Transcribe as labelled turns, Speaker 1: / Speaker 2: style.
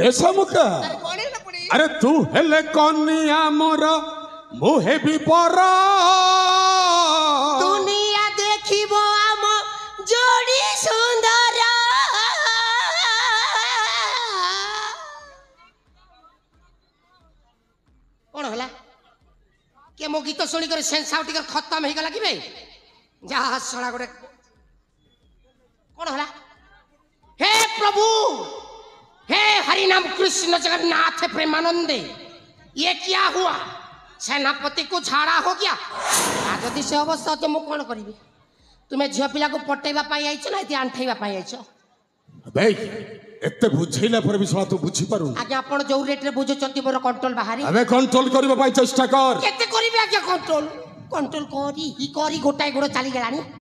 Speaker 1: मुका अरे तू हेले कनिया मोर मुहे भी पर
Speaker 2: दुनिया देखिबो आम जोड़ी सुंदर कौन होला के मो गीत सुनी कर सेंस आउट कर खत्म हो गला कि बे जा सळा गोटे कौन होला हे प्रभु हे हरि नाम कृष्ण जगन्नाथ प्रेमानंद ये क्या हुआ सेनापति को झाड़ा हो गया जदि से अवस्था तो मु कौन करी तुम्हें झील पिला को पटेवा आईच ना ये आंठाइवा आईच
Speaker 1: एते बुझैला पर भी तू बुझी पारु
Speaker 2: आज्ञा आपण जो रेट रे बुझुचंती मोर कंट्रोल बाहरी
Speaker 1: अबे कंट्रोल करबा पाई चेष्टा कर
Speaker 2: केते करिबे आज्ञा कंट्रोल कंट्रोल करी ही करी गोटाई गोड़ चली गेलानी